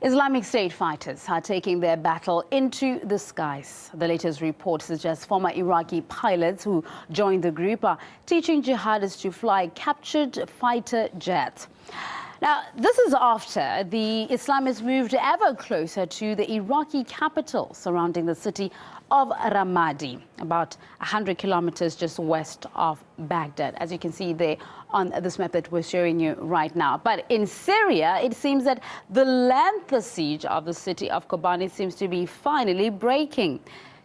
Islamic State fighters are taking their battle into the skies. The latest report suggests former Iraqi pilots who joined the group are teaching jihadists to fly captured fighter jets. Now, this is after the Islamists moved ever closer to the Iraqi capital surrounding the city of Ramadi, about 100 kilometers just west of Baghdad, as you can see there on this map that we're showing you right now. But in Syria, it seems that the lengthy siege of the city of Kobani seems to be finally breaking.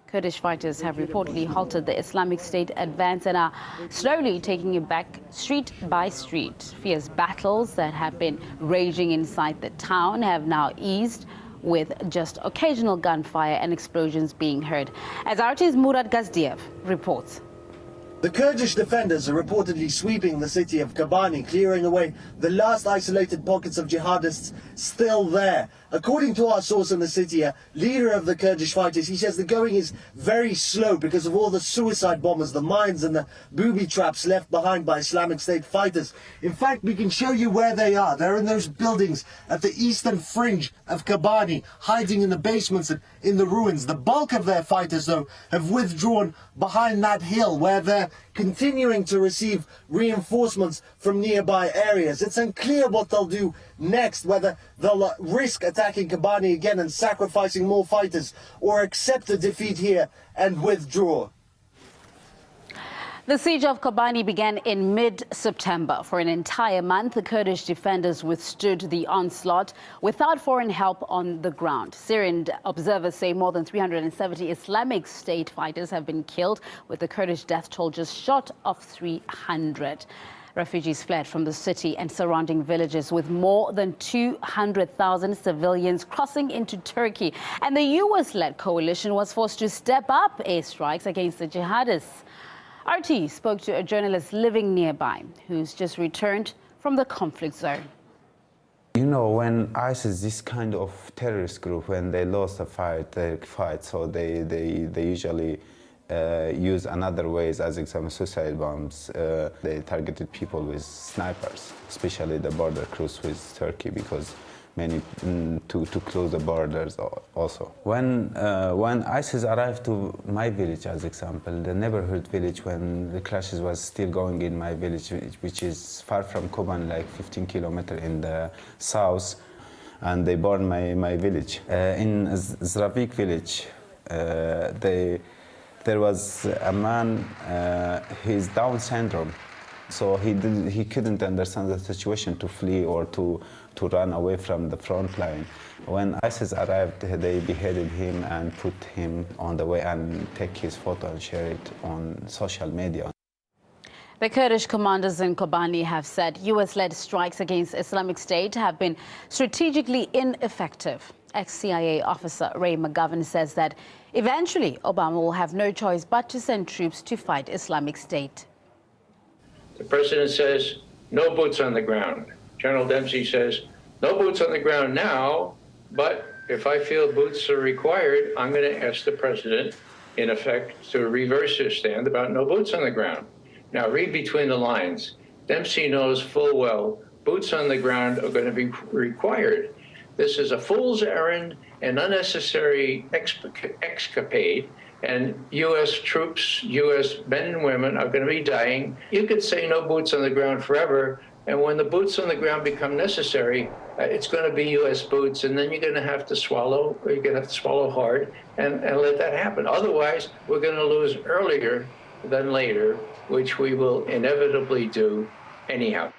Kurdish fighters have reportedly halted the Islamic State advance and are slowly taking it back street by street. Fierce battles that have been raging inside the town have now eased, with just occasional gunfire and explosions being heard. As RT's Murad Gazdiev reports. The Kurdish defenders are reportedly sweeping the city of Kobani, clearing away the last isolated pockets of jihadists still there. According to our source in the city, a leader of the Kurdish fighters, he says the going is very slow because of all the suicide bombers, the mines and the booby traps left behind by Islamic State fighters. In fact, we can show you where they are. They're in those buildings at the eastern fringe of Kobani, hiding in the basements and in the ruins. The bulk of their fighters, though, have withdrawn behind that hill where they're continuing to receive reinforcements from nearby areas. It's unclear what they'll do next, whether they'll risk attacking Kobani again and sacrificing more fighters, or accept a defeat here and withdraw. The siege of Kobani began in mid-September. For an entire month, the Kurdish defenders withstood the onslaught without foreign help on the ground. Syrian observers say more than 370 Islamic State fighters have been killed, with the Kurdish death toll just short of 300. Refugees fled from the city and surrounding villages, with more than 200,000 civilians crossing into Turkey. And the US-led coalition was forced to step up airstrikes against the jihadists. RT spoke to a journalist living nearby who's just returned from the conflict zone. You know, when ISIS, this kind of terrorist group, when they lost a fight, they fight, so they usually use another ways, as example, suicide bombs. They targeted people with snipers, especially the border cross with Turkey, because many to close the borders also. When ISIS arrived to my village, as example, the neighborhood village, when the clashes was still going in my village, which is far from Kobani, like 15 kilometers in the south, and they burned my village. In Zravik village, there was a man, he's Down syndrome. So he couldn't understand the situation to flee or to run away from the front line. When ISIS arrived, they beheaded him and put him on the way and take his photo and share it on social media. The Kurdish commanders in Kobani have said US-led strikes against Islamic State have been strategically ineffective. Ex-CIA officer Ray McGovern says that eventually Obama will have no choice but to send troops to fight Islamic State. The president says, no boots on the ground. General Dempsey says, no boots on the ground now, but if I feel boots are required, I'm going to ask the president, in effect, to reverse his stand about no boots on the ground. Now, read between the lines. Dempsey knows full well boots on the ground are going to be required. This is a fool's errand, an unnecessary escapade, and U.S. troops, U.S. men and women are going to be dying. You could say no boots on the ground forever, and when the boots on the ground become necessary, it's going to be U.S. boots, and then you're going to have to swallow, or you're going to have to swallow hard and let that happen. Otherwise, we're going to lose earlier than later, which we will inevitably do anyhow.